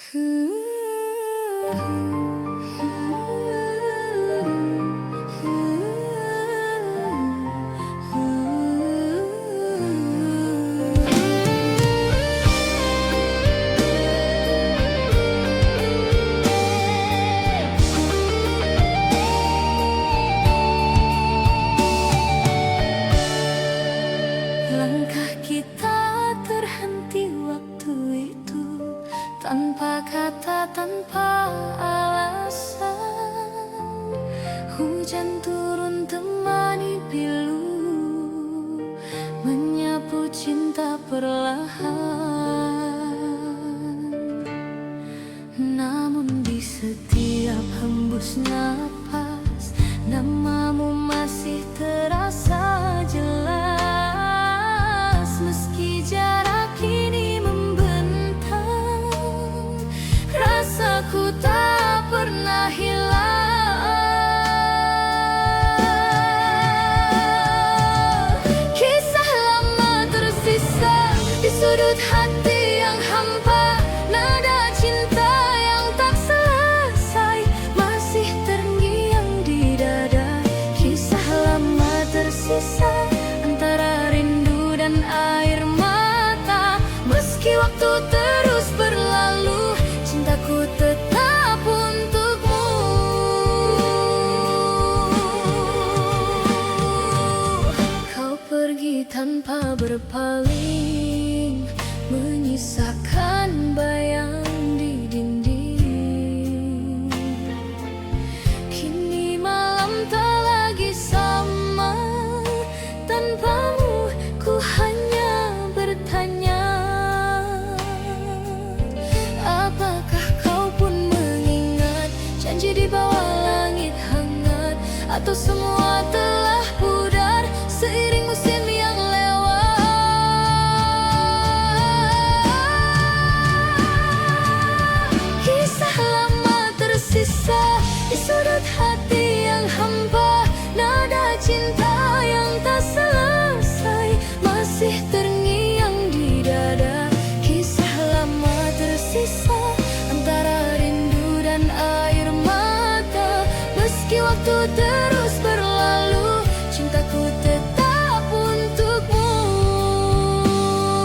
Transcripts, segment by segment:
Langkah kita terhenti waktu itu, tanpa kata, tanpa alasan. Hujan turun temani pilu, menyapu cinta perlahan. Namun di setiap hembus napas, namamu masih terasa jelas. Meski jarak kini membentang, rasaku tak pernah hilang. Kisah lama tersisa di sudut hati yang hampa, nada cinta yang tak selesai masih terngiang di dada. Kisah lama tersisa antara rindu dan air mata. Meski waktu terus berlalu, cintaku tetap untukmu. Kau pergi tanpa berpaling, menyisakan bayang di dinding. Kini malam tak lagi sama, tanpamu ku hanya bertanya, apakah kau pun mengingat janji di bawah langit hangat? Atau semua telah pudar seiring musim yang lewat? Kisah lama tersisa di sudut hati yang hampa, nada cinta yang tak selesai masih terngiang di dada. Kisah lama tersisa antara rindu dan air mata. Meski waktu terus berlalu, cintaku tetap untukmu,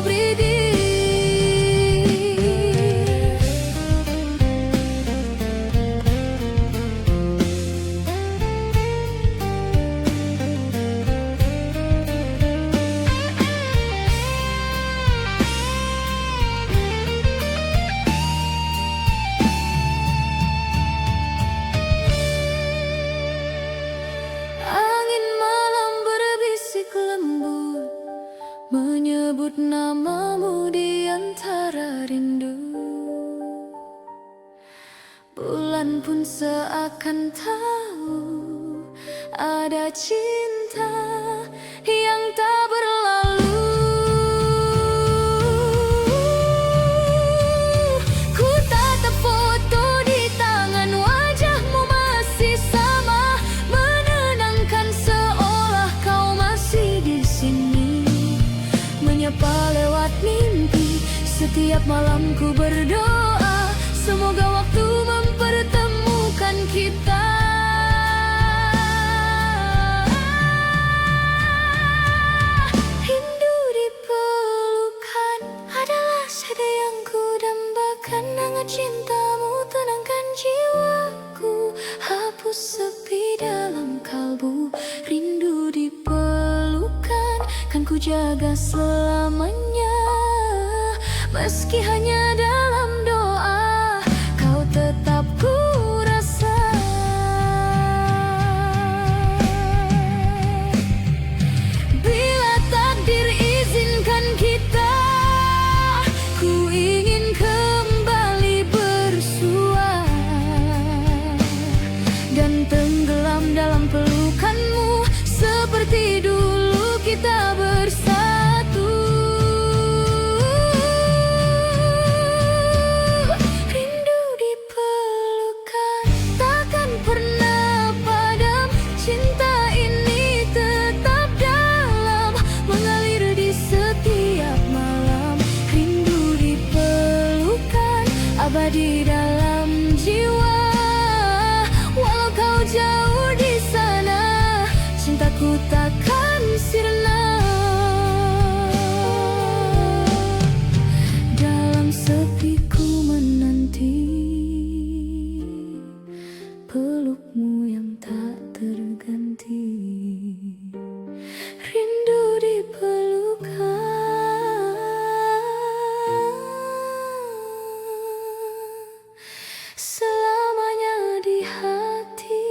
Bridi. Angin malam berbisik lembut, menyebut namamu di antara rindu. Bulan pun seakan tahu ada cinta yang tak berlalu. Ku tatap foto di tangan, wajahmu masih sama, menenangkan seolah kau masih di sini. Menyapa lewat mimpi, setiap malam ku berdoa, semoga waktu mempertemukan kita. Rindu dipelukan adalah sada yang ku dambakan. Hangat cintamu tenangkan jiwaku, hapus sepi dalam kalbu. Rindu dipelukan kan ku jaga selamanya. Meski hanya dalam doa, kau tetap ku rasa. Bila takdir izinkan kita, ku ingin kembali bersua dan tenggelam dalam pelukanmu seperti dulu kita bersatu. abadi dalam jiwa. Walau kau jauh di sana, cintaku takkan sirna. Dalam sepi ku menanti pelukmu yang tak terganti. Rindu dipelukan selamanya di hati.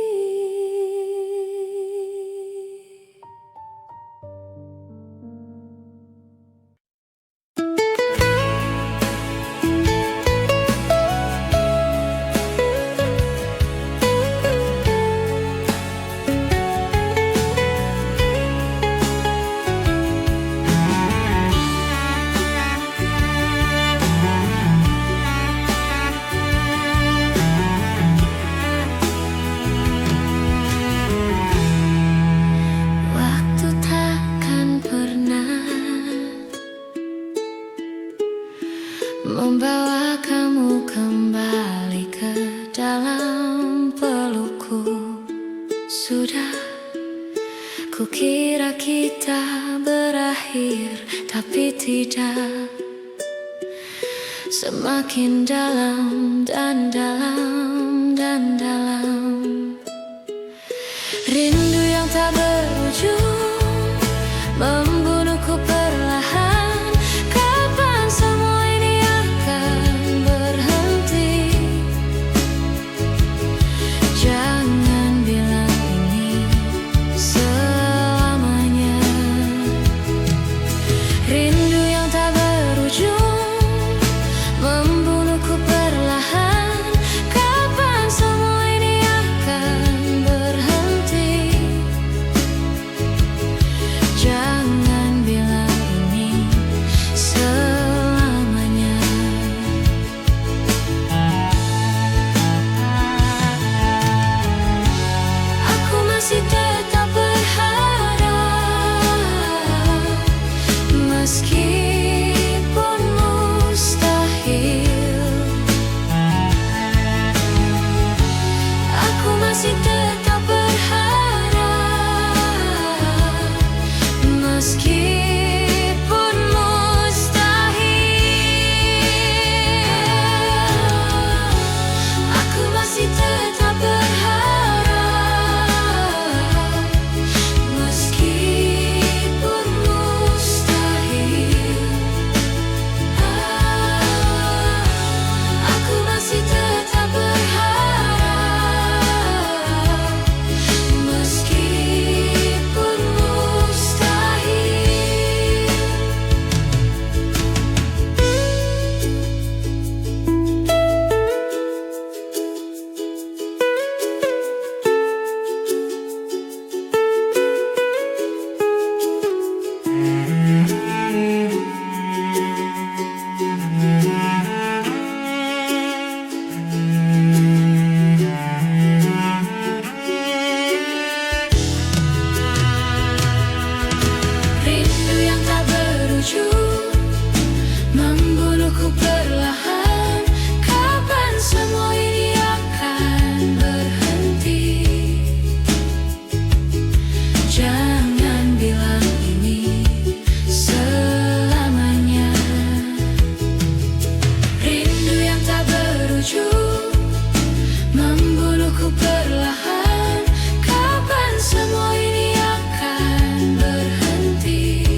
Membawa kamu kembali ke dalam pelukku. Sudah kukira kita berakhir, tapi tidak. Semakin dalam dan dalam dan dalam. Rindu yang tak berujung membunuhku perlahan. Kapan semua ini akan berhenti? Jangan bilang ini selamanya. Rindu yang tak berujung membunuhku perlahan. Kapan semua ini akan berhenti? Jangan bilang ini selamanya. Aku masih tetap berharap, meskipun mustahil. Aku masih tetap berharap, meskipun mustahil. Aku masih tetap berharap, meskipun mustahil. Aku masih tetap berharap, meskipun mustahil. Rindu yang tak berujung membunuhku perlahan. Kapan semua ini akan berhenti? Jangan bilang ini selamanya. Rindu yang tak berujung membunuhku perlahan. Kapan semua ini akan berhenti?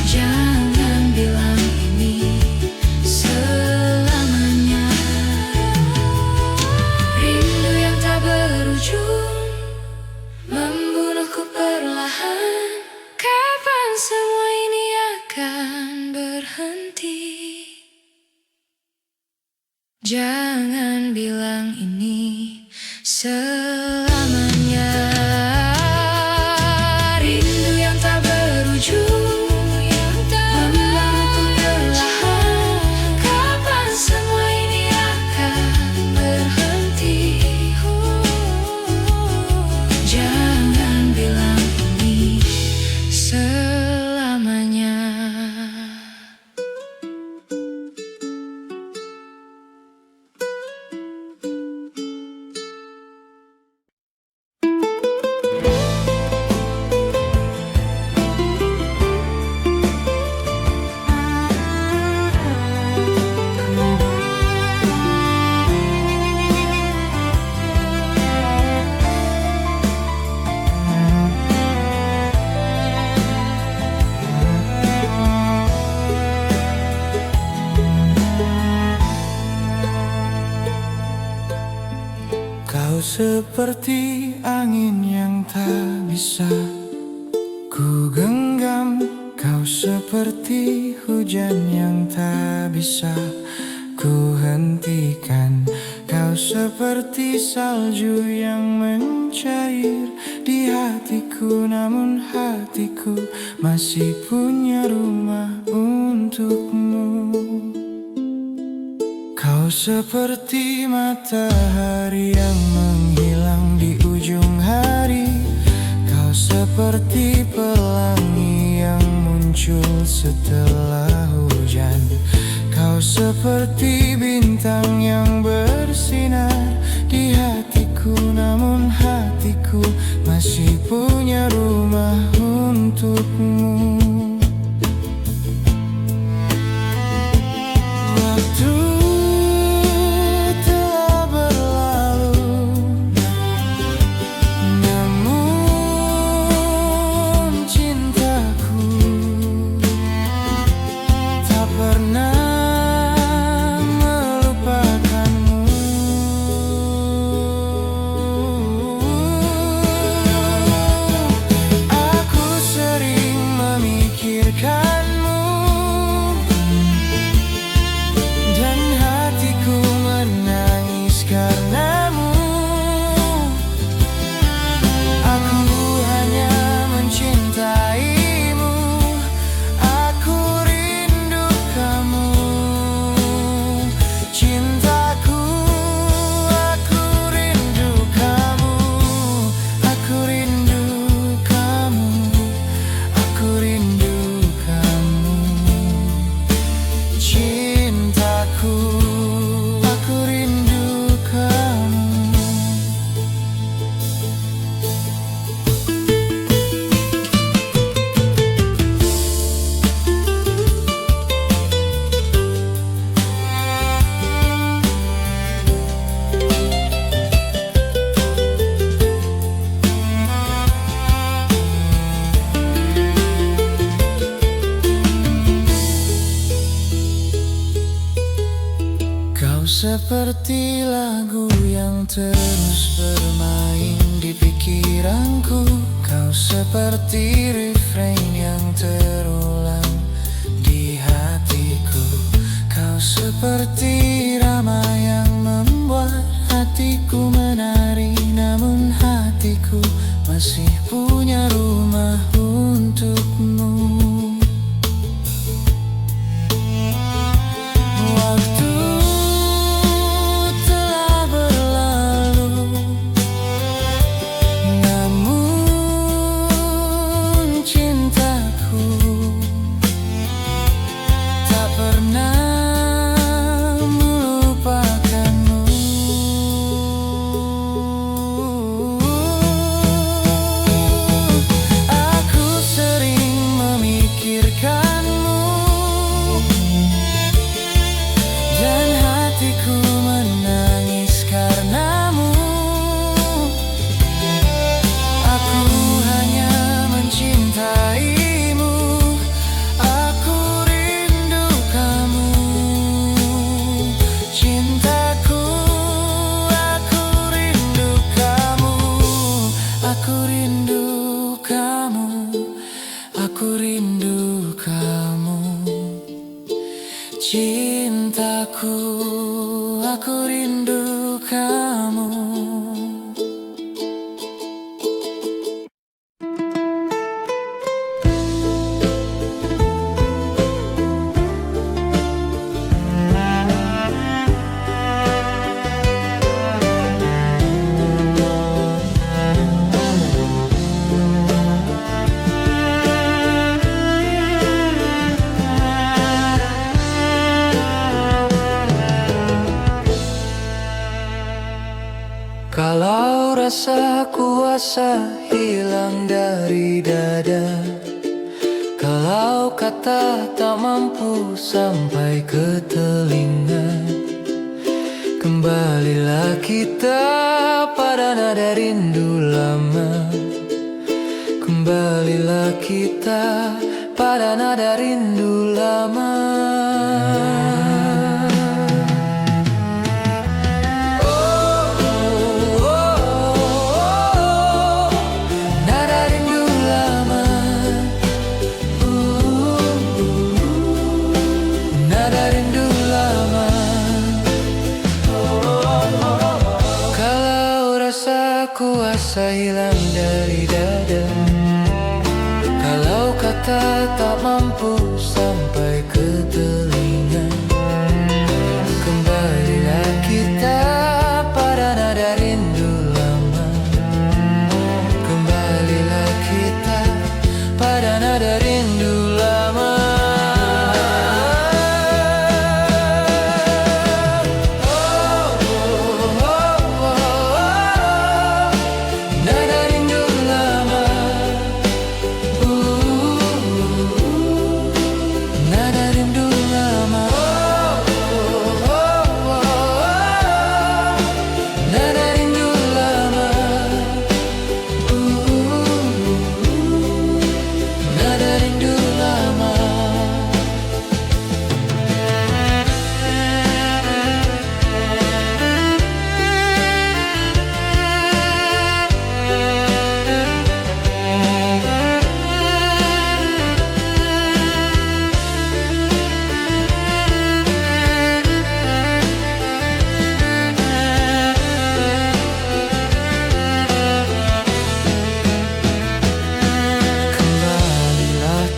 Jangan bilang ini selamanya. Rindu yang tak berujung membunuhku perlahan. Kapan semua ini akan berhenti? Jangan bilang ini selamanya. Rindu yang tak berujung membunuhku perlahan. Kapan semua ini akan berhenti? Jangan bilang ini selamanya. seperti angin yang tak bisa ku genggam, kau seperti hujan yang tak bisa ku hentikan. Kau seperti salju yang mencair di hatiku, namun hatiku masih punya rumah untukmu. Kau seperti matahari yang menghilang di ujung hari. Kau seperti pelangi yang muncul setelah hujan. Kau seperti bintang yang bersinar di hatiku, namun hatiku masih punya rumah untukmu. Waktu telah berlalu, namun cintaku tak pernah melupakanmu. Aku sering memikirkanmu dan hatiku menangis karenamu. Aku hanya mencintaimu, aku rindu kamu. Cintaku, aku rindu kamu. Aku rindu kamu. Aku rindu kamu. Cintaku, aku rindu kamu. Kau seperti lagu yang terus bermain di pikiranku. Kau seperti refrain yang terulang di hatiku. Kau seperti irama yang membuat hatiku menari, namun hatiku masih punya rumah untukmu. Waktu telah berlalu, namun cintaku tak pernah melupakanmu. Aku sering memikirkanmu dan hatiku menangis karenamu. Aku hanya mencintaimu, aku rindu kamu. Cintaku, aku rindu kamu. Aku rindu kamu. Aku rindu kamu. Cintaku, aku rindu kamu. Kalau rasa kuasa hilang dari dada, kalau kata tak mampu sampai ke telinga, kembalilah kita pada nada rindu lama. Kembalilah kita pada nada rindu lama. Oh, oh, oh. rasa hilang dari dada. Kalau kata tak mampu sampai ke telinga, kembalilah kita pada nada rindu lama. Kembalilah kita pada nada rindu lama.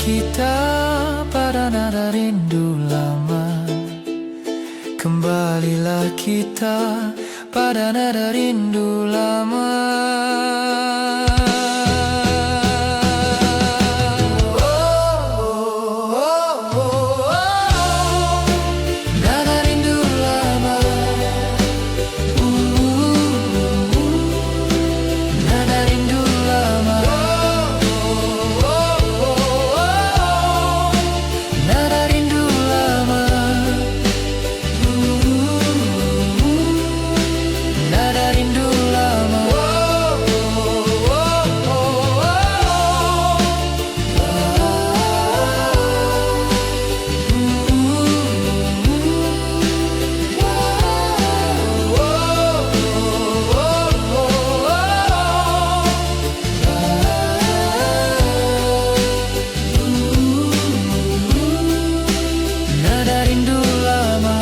Kita pada nada rindu lama. Kembalilah kita pada nada rindu lama. Nada rindu lama. Nada rindu lama. Nada rindu lama. Nada rindu lama. Nada rindu lama.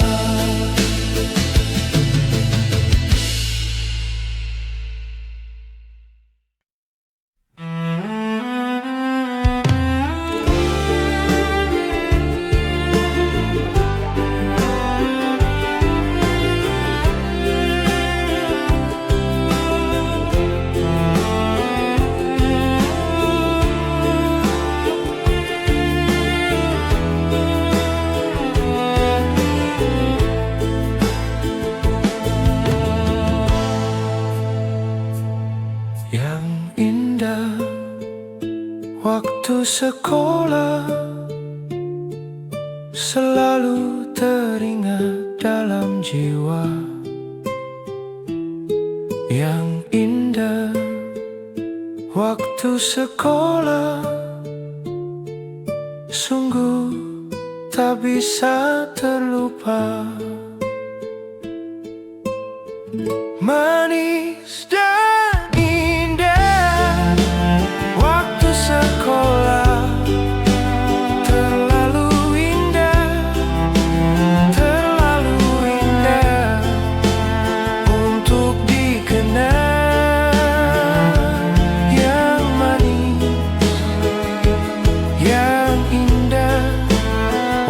Yang indah waktu sekolah selalu teringat dalam jiwa. Yang indah waktu sekolah sungguh tak bisa terlupa. Manis dan indah waktu sekolah, terlalu indah untuk dikenal. Yang manis, yang indah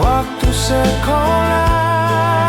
waktu sekolah.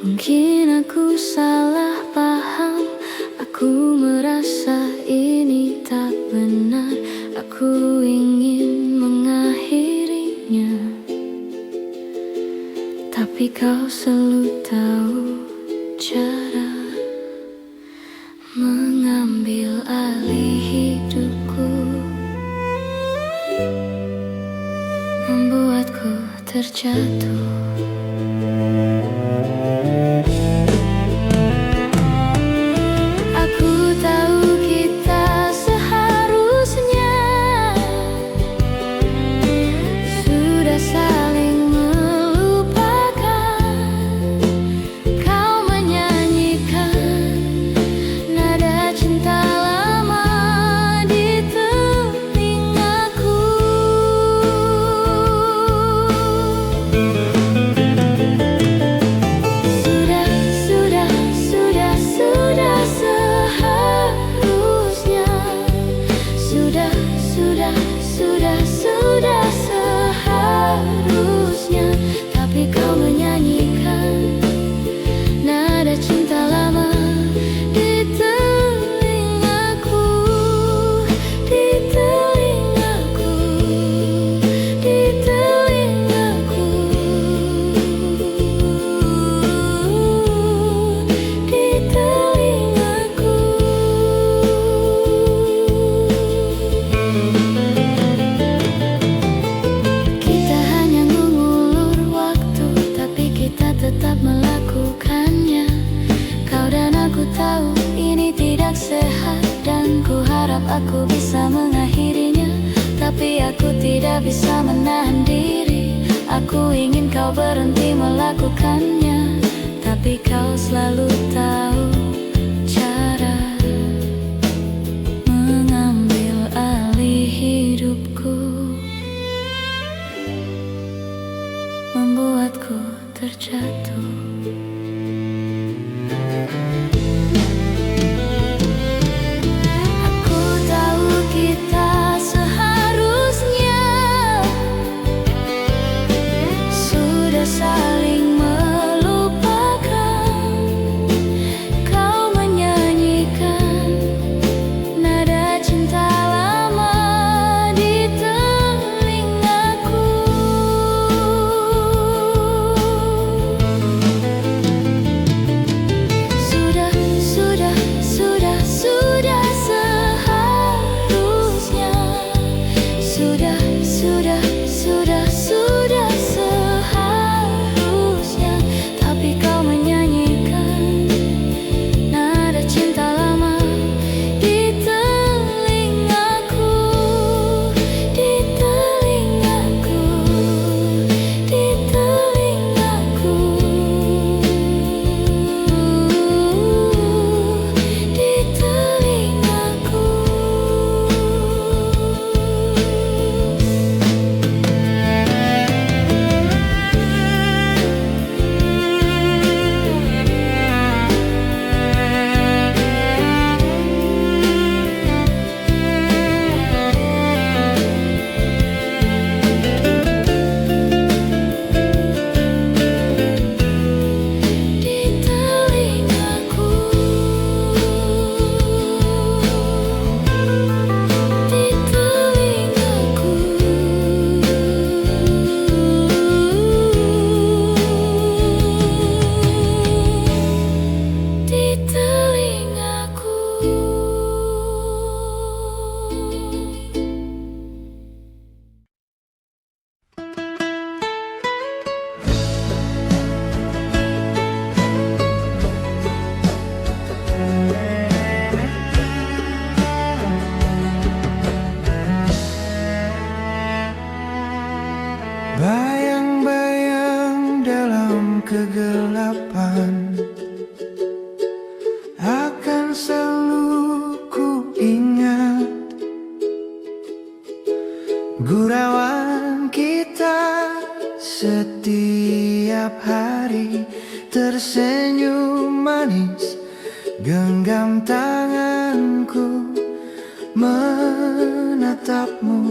Mungkin aku salah paham, aku merasa ini tak benar. Aku ingin mengakhirinya, tapi kau selalu tahu cara mengambil alih hidupku, membuatku terjatuh. Aku tahu kita seharusnya sudah saling melupakan. Kau menyanyikan nada cinta lama di telingaku. Sudah seharusnya, tapi kau menyanyikan nada cinta lama di telingaku, di telingaku, di telingaku, di telingaku. Tetap melakukannya. Kau dan aku tahu ini tidak sehat, dan ku harap aku bisa mengakhirinya. Tapi aku tidak bisa menahan diri. Aku ingin kau berhenti melakukannya, tapi kau selalu tahu cara mengambil alih hidupku, membuatku terjatuh. Aku tahu kita seharusnya sudah saling melupakan. Kau menyanyikan nada cinta lama di telingaku. Sudah seharusnya, tapi kau menyanyikan nada cinta lama di telingaku, di telingaku, di telingaku, di telingaku. Bayang-bayang dalam kegelapan akan selalu ku ingat gurauan kita setiap hari, tersenyum manis, genggam tanganku menatapmu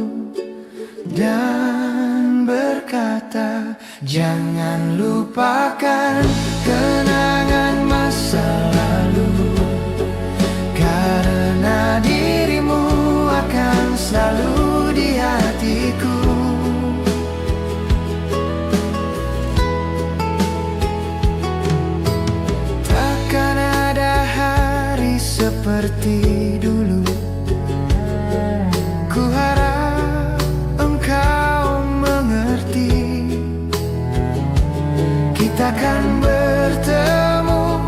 dan berkata, jangan lupakan kenangan seperti dulu. Ku harap engkau mengerti, kita akan bertemu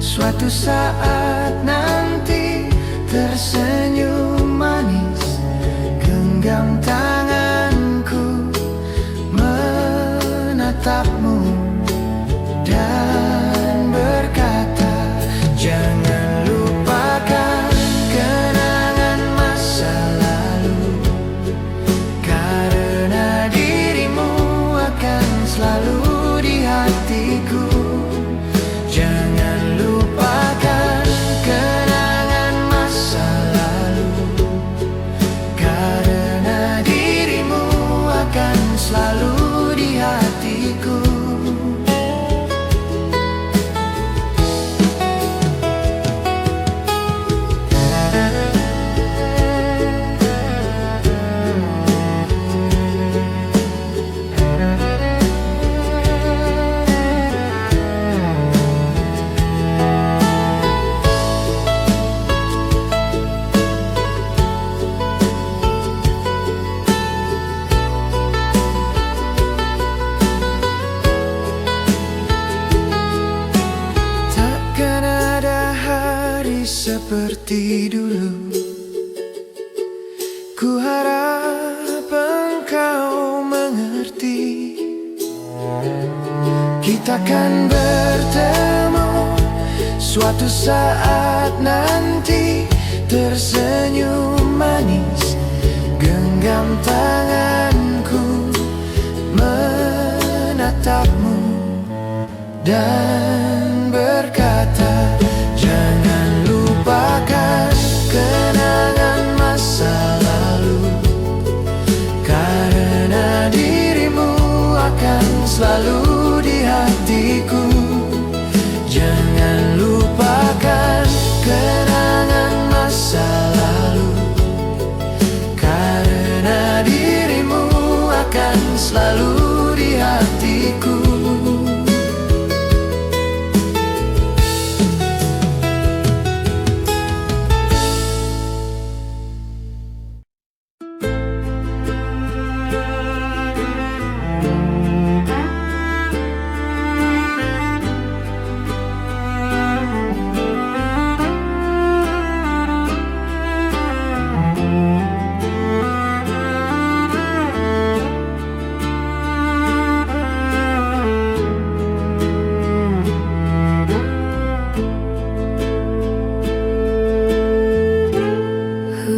suatu saat nanti. Tersenyum manis, genggam tanganku, menatapmu dan berkata, jangan lupakan kenangan masa lalu, karena dirimu akan selalu di hatiku. Jangan lupakan kenangan masa lalu, karena dirimu akan selalu di hatiku. Takkan ada hari seperti dulu. Ku harap engkau mengerti, kita akan bertemu suatu saat nanti. Tersenyum manis, genggam tanganku, menatapmu dan berkata, jangan lupakan kenangan masa lalu, karena dirimu akan selalu di hatiku. Jangan lupakan kenangan masa lalu, karena dirimu akan selalu di hatiku.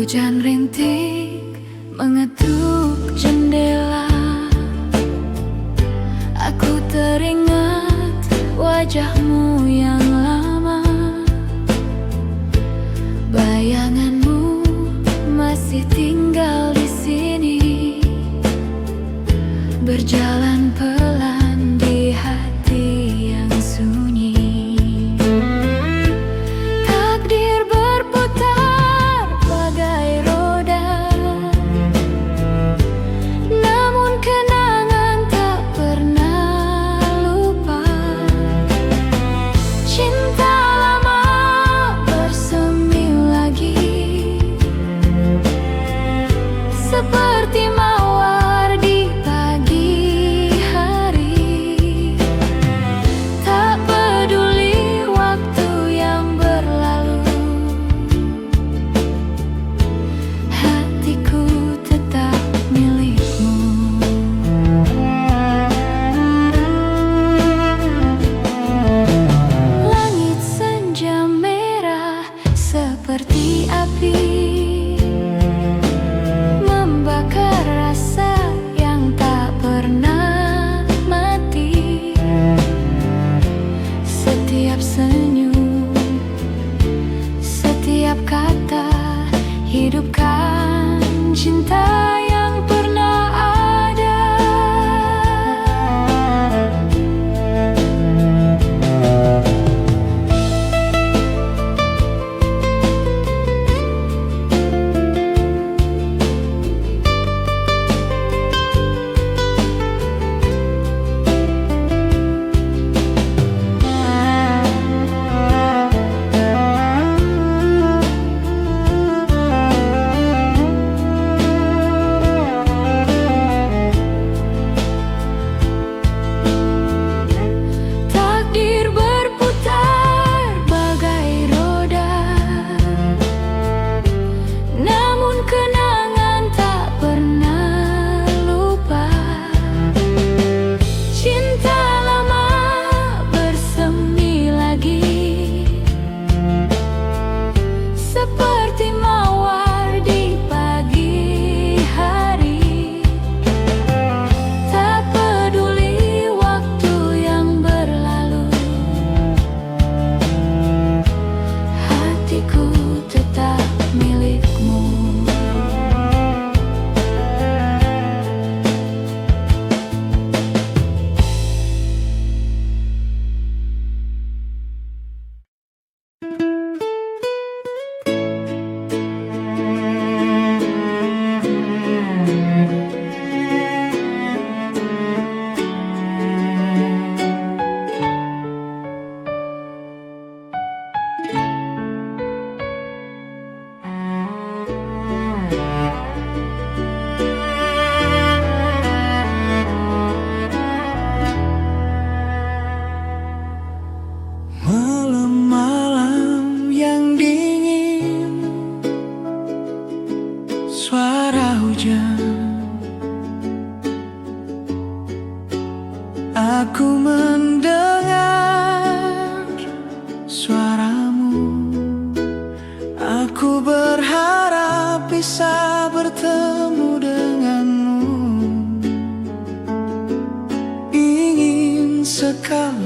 Hujan rintik mengetuk jendela, aku teringat wajahmu yang lama. Bayanganmu masih tinggal di sini, berjalan pelan di hati yang sunyi. Takdir berputar bagai roda, namun kenangan tak pernah lupa.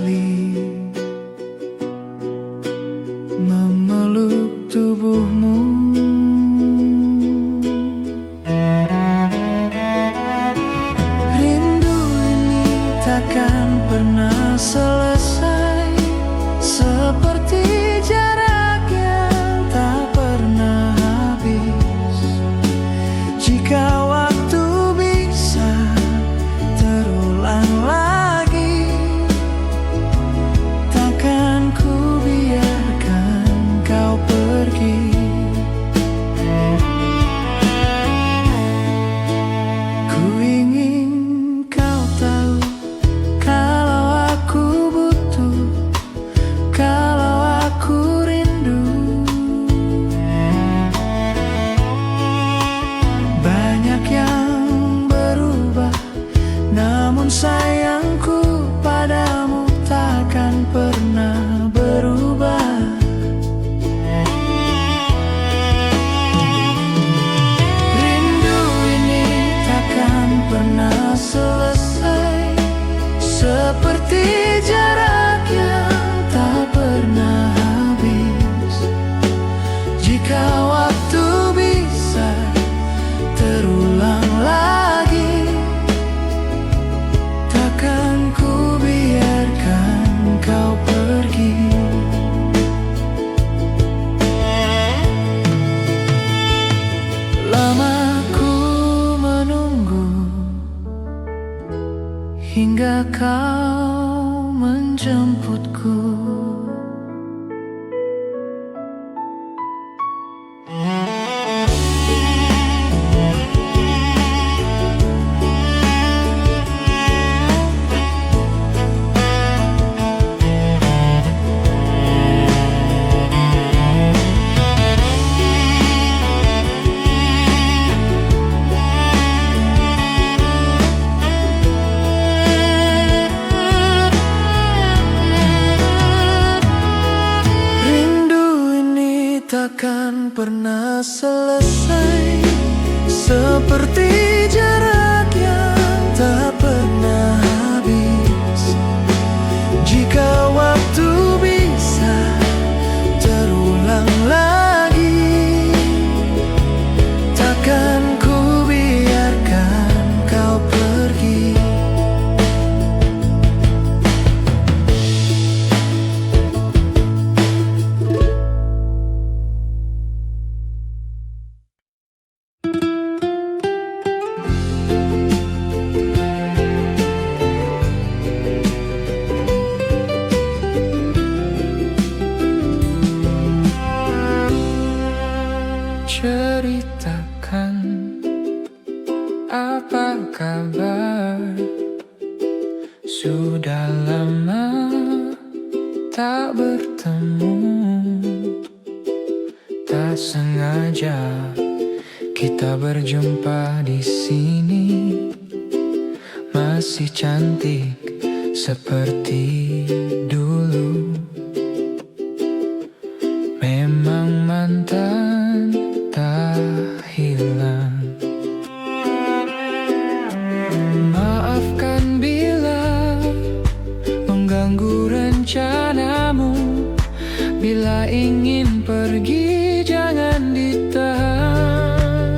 sekali memeluk tubuhmu. Rindu ini takkan pernah selesai, seperti jarak yang tak pernah habis. Jika waktu bisa terulang lagi, takkan ku biarkan kau pergi. Ku ingin kau tahu kalau aku butuh, kalau aku rindu. Banyak yang berubah, namun sayangku padamu takkan pernah berubah. Rindu ini takkan pernah selesai, seperti jarak yang tak pernah habis. Jika waktu bisa terulang lagi, takkan ku biarkan kau pergi. Lama ku menunggu hingga kau menjemputku. Takkan pernah selesai, seperti jarak yang tak pernah habis. Jika waktu bisa terulang lagi, takkan ku biarkan kau pergi. Ceritakan apa kabar, sudah lama tak bertemu. Tak sengaja kita berjumpa di sini, masih cantik seperti dulu. Memang mantan tak hilang. Maafkan bila mengganggu rencanamu. Bila ingin pergi jangan ditahan.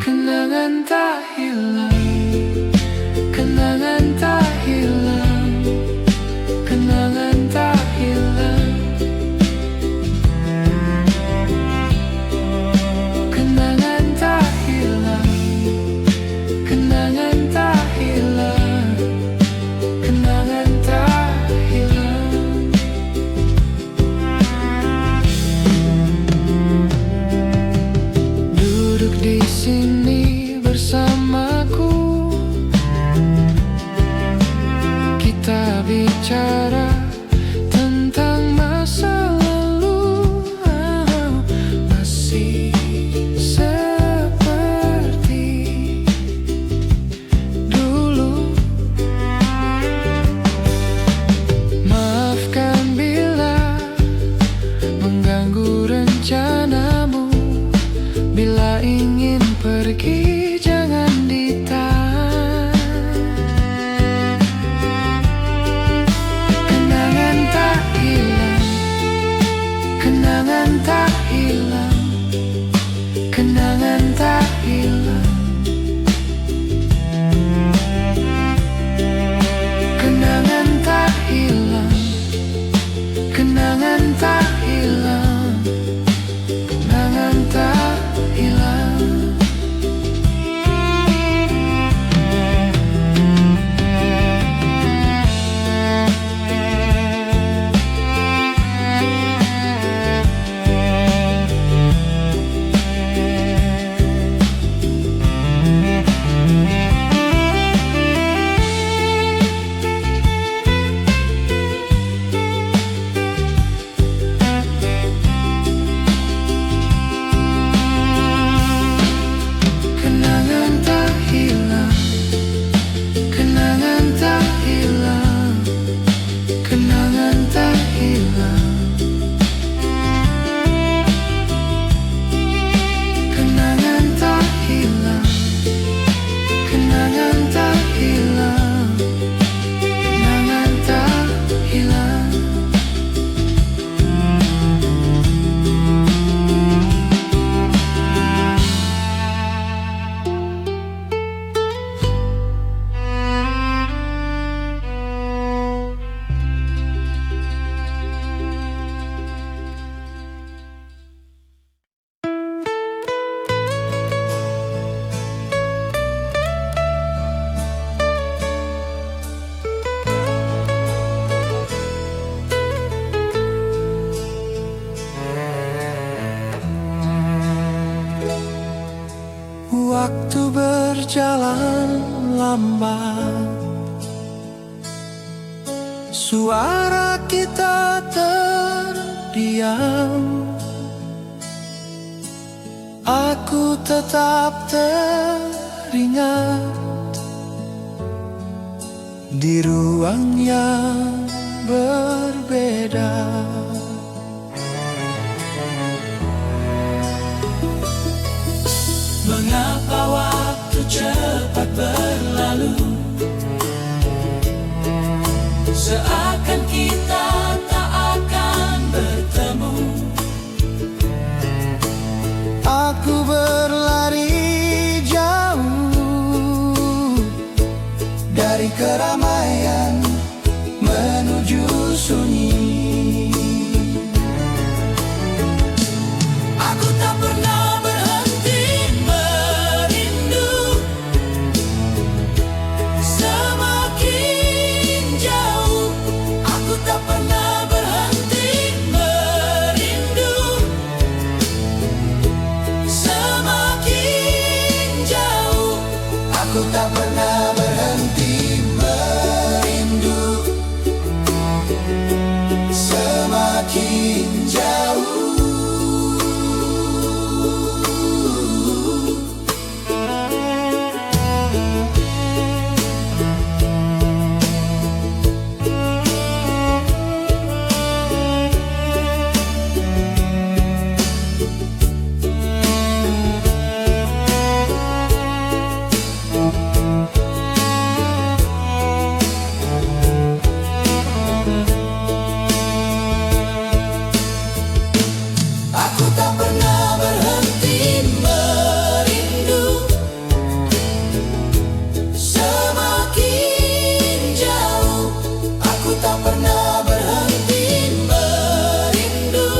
Kenangan tak hilang, kenangan tak hilang, kenangan tak hilang. Kenangan tak hilang, kenangan tak hilang, kenangan tak hilang. Duduk di sini bersamaku, kita bicara tentang masa lalu. Masih seperti dulu. Maafkan bila mengganggu rencanamu. Bila ingin pergi jangan ditahan. berjalan lambat, suara kita terdiam. Aku tetap teringat di ruang yang berbeda. Mengapa waktu cepat berlalu, seakan kita tak akan bertemu. Aku berlari jauh dari keramaian menuju sunyi. Aku tak pernah berhenti merindu, semakin jauh. Aku tak pernah berhenti merindu, semakin jauh. Aku tak pernah berhenti merindu, semakin jauh. Aku tak pernah berhenti merindu, semakin jauh. Aku tak pernah berhenti merindu,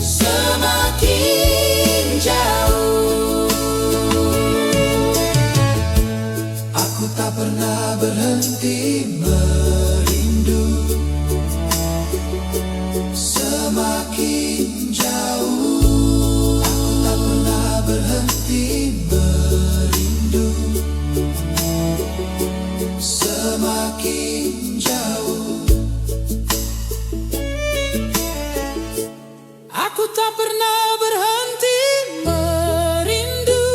semakin jauh. Aku tak pernah berhenti merindu, semakin jauh. Aku tak pernah berhenti merindu, semakin jauh. Aku tak pernah berhenti merindu,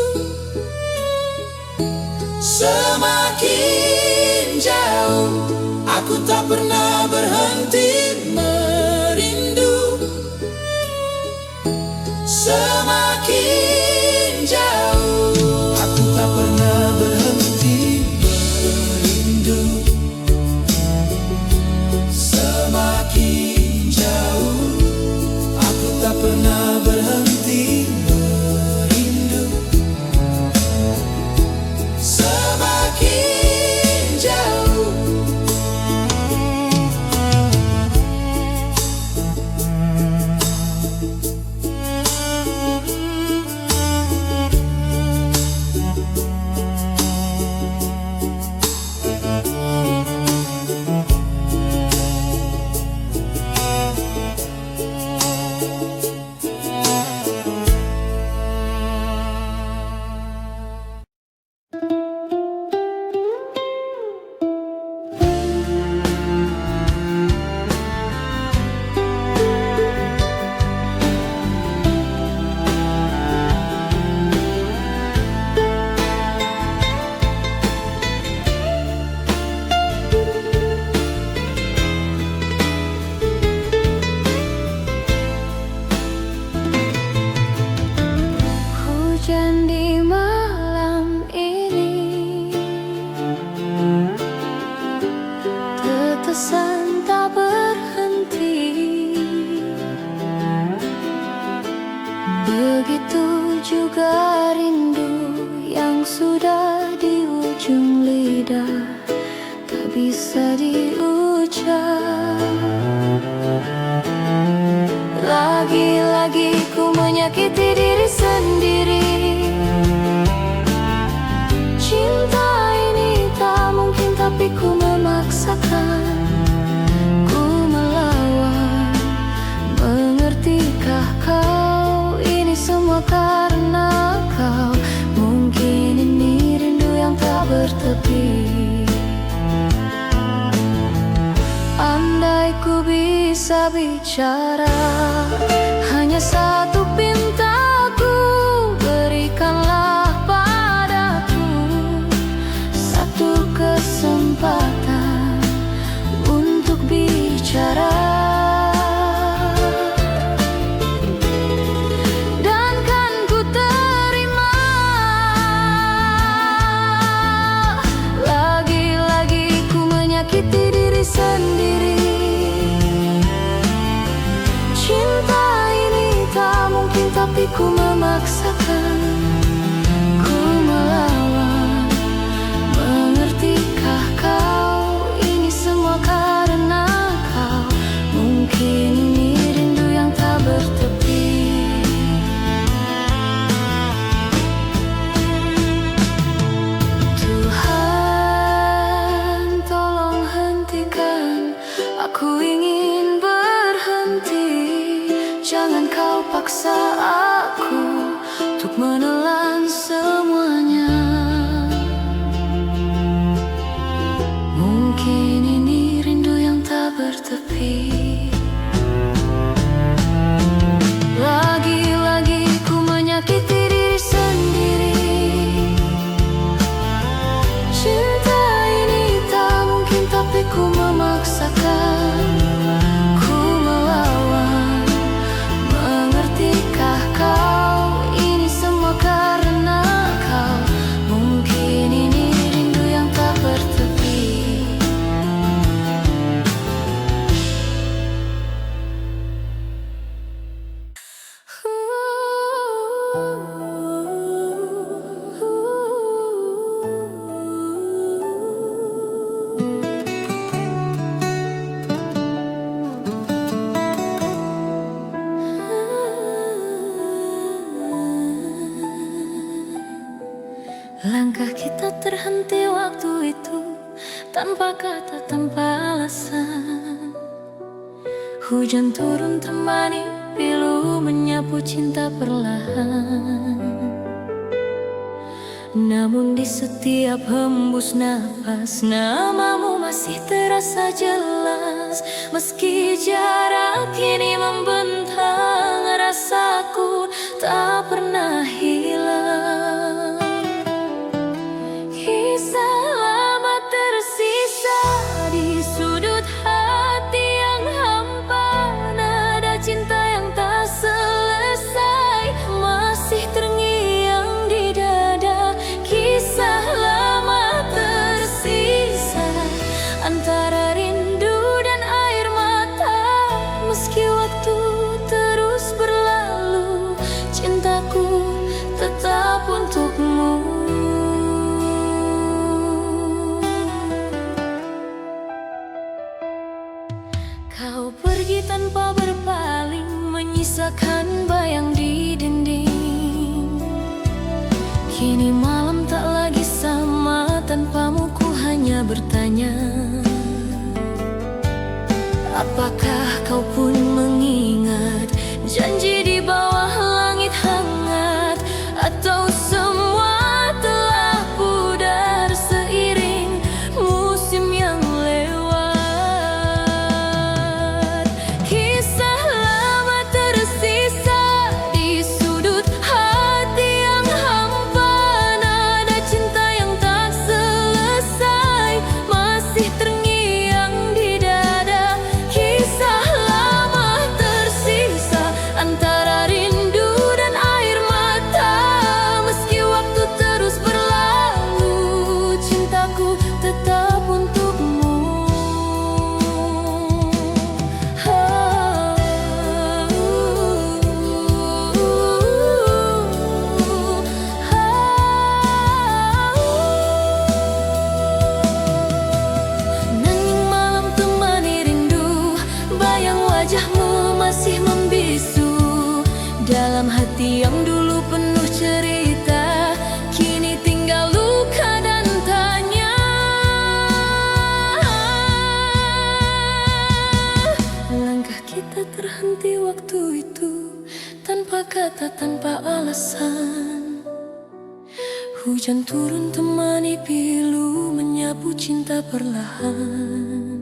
semakin jauh. Aku tak pernah berhenti merindu, semakin jauh. Aku tak pernah berhenti merindu, semakin jauh. Aku tak pernah berhenti merindu, semakin jauh. Hujan di malam ini, tetesan tak berhenti. Begitu juga rindu yang sudah di ujung lidah, tak bisa diucap. Lagi-lagi ku menyakiti diri sendiri. Cinta ini tak mungkin, tapi ku memaksakan. Ku melawan. Mengertikah kau, ini semua karena kau ku bisa bicara. Hanya satu pintaku, berikanlah padaku satu kesempatan untuk bicara. Dan kan ku terima. Lagi-lagi ku menyakiti diri sendiri. Cinta ini tak mungkin, tapi ku memaksakan. Ku melawan. Mengertikah kau? Ini semua karena kau. Mungkin ini rindu yang tak bertepi. Tuhan, tolong hentikan. Aku ingin berhenti. Jangan kau paksa aku untuk menelan semuanya. Mungkin ini rindu yang tak bertepi. Lagi-lagi ku menyakiti diri sendiri. Cinta ini tak mungkin, tapi ku memaksakan. Ku melawan. Mengertikah kau? Ini semua karena kau. Mungkin ini rindu yang tak bertepi. Langkah kita terhenti waktu itu, tanpa kata, tanpa alasan. Hujan turun temani pilu, menyapu cinta perlahan. Namun di setiap hembus napas, namamu masih terasa jelas. Meski jarak kini membentang, rasaku tak pernah hilang. Kisah lama tersisa di sudut hati yang hampa. Nada cinta yang tak selesai masih terngiang di dada. Kisah lama tersisa antara rindu dan air mata. Meski waktu terus berlalu, cintaku tetap untukmu. Kau pergi tanpa berpaling, menyisakan bayang di dinding. Kini malam tak lagi sama, tanpamu ku hanya bertanya. Apakah kau pun mengingat janji di bawah langit hangat? Atau semua telah pudar seiring musim yang lewat? Kisah lama tersisa di sudut hati yang hampa. Nada cinta yang tak selesai masih terngiang di dada. Kisah lama tersisa antara rindu dan air mata. Meski waktu terus berlalu, cintaku tetap untukmu. Nanging malam temani rindu, bayang wajahmu masih membisu. Dalam hati yang dulu penuh cerita, kini tinggal luka dan tanya. Langkah kita terhenti waktu itu, tanpa kata, tanpa alasan. Hujan turun temani pilu, menyapu cinta perlahan.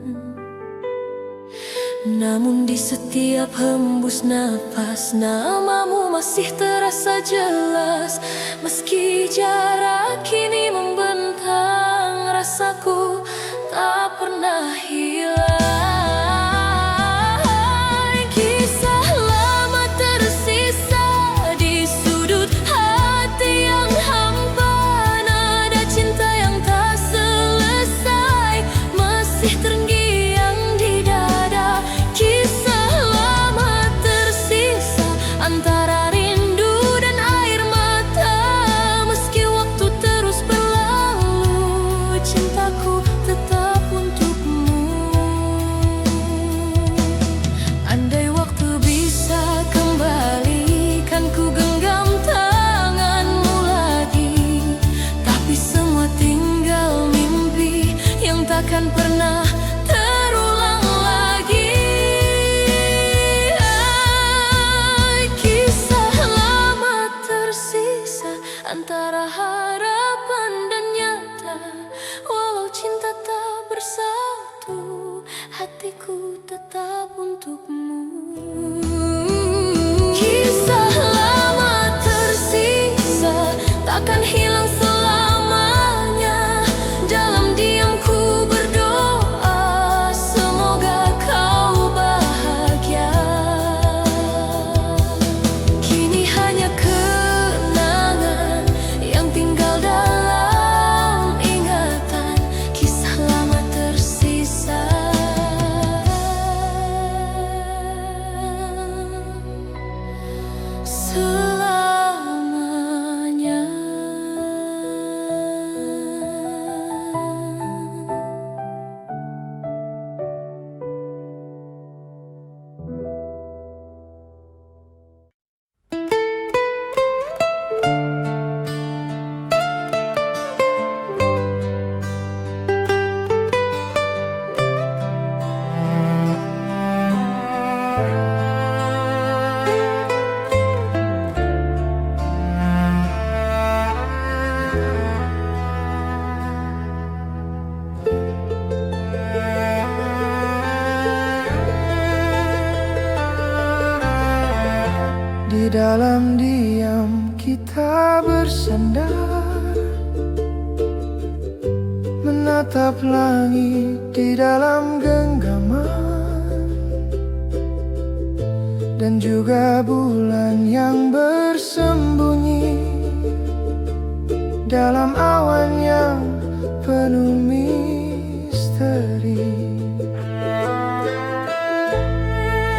Namun di setiap hembus napas, namamu masih terasa jelas. Meski jarak kini membentang, rasaku tak pernah hilang. Kisah lama tersisa di sudut hati yang hampa. Nada cinta yang tak selesai masih terngiang di dada. Kisah lama tersisa antara rindu dan air mata. Meski waktu terus berlalu, cintaku tetap untukmu. Andai waktu bisa kembali, kan ku genggam tanganmu lagi. Tapi semua tinggal mimpi yang takkan pernah terulang lagi. Kisah lama tersisa antara harapan dan nyata. Walau cinta tak bersatu, hatiku tetap untukmu. Kisah lama tersisa takkan hilang selamanya. Dalam diamku berdoa, semoga kau bahagia. Kini hanya kenangan yang tinggal dalam ingatan. Kisah lama tersisa selamanya. Di dalam diam kita bersandar, menatap langit di dalam genggaman, dan juga bulan yang bersembunyi dalam awan yang penuh misteri.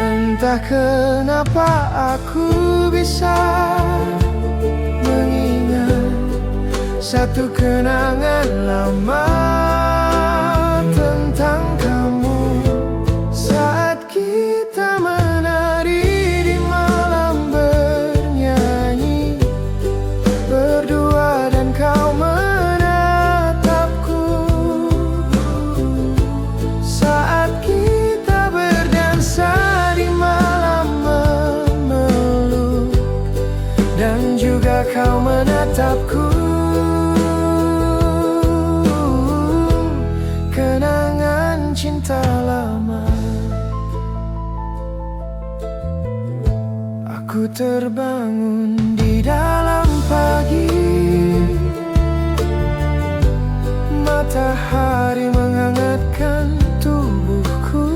Entah kenapa aku bisa mengingat satu kenangan lama tentang kamu. Saat kita menari di malam bernyanyi berdua dan kau menatapku. Saat kita berdansa di malam memeluk dan juga kau menatapku. Kenangan cinta lama. Aku terbangun di dalam pagi, matahari menghangatkan tubuhku,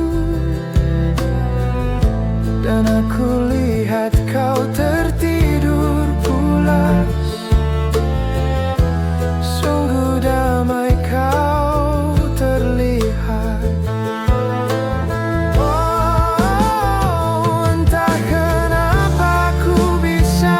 dan aku lihat kau tertidur pulas. Sungguh damai kau terlihat. Oh, entah kenapa aku bisa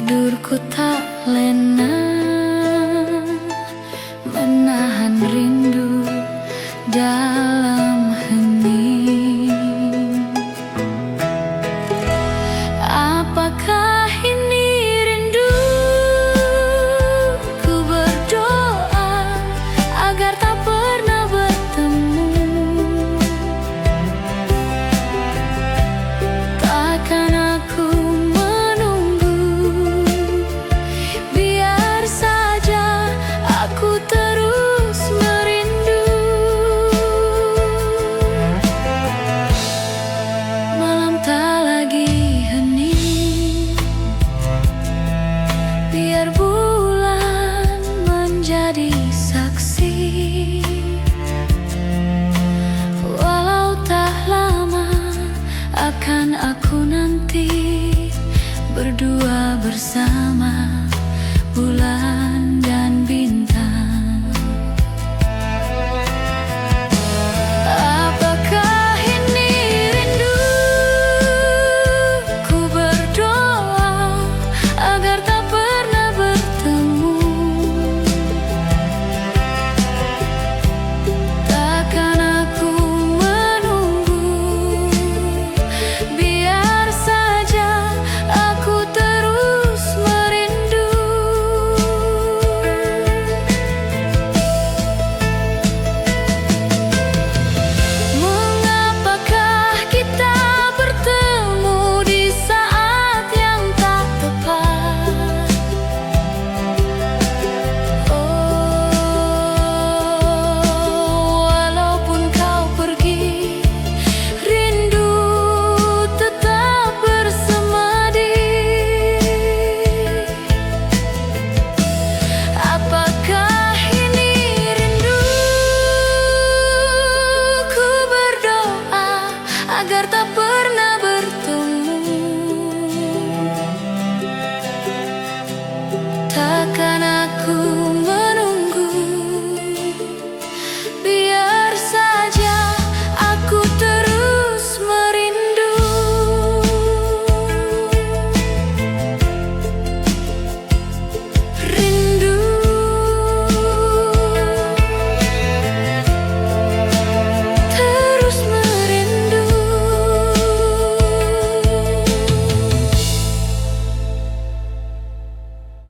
tidurku tak lena, menahan rindu dalam hening. Apakah ini rindu? Ku berdoa agar tak pernah bertemu. Takkan aku menunggu, biar saja aku terus merindu. Malam tak lagi hening, biar bulan menjadi saksi. Walau tak lama akan aku nanti berdua bersama bulan dan bintang. Apakah ini rindu? Ku berdoa agar tak pernah bertemu. Takkan aku menunggu, biar saja aku terus merindu. Mengapakah kita bertemu di saat yang tak tepat? Walaupun kau pergi, rindu tetap bersemadi. Apakah ini rindu? Ku berdoa agar tak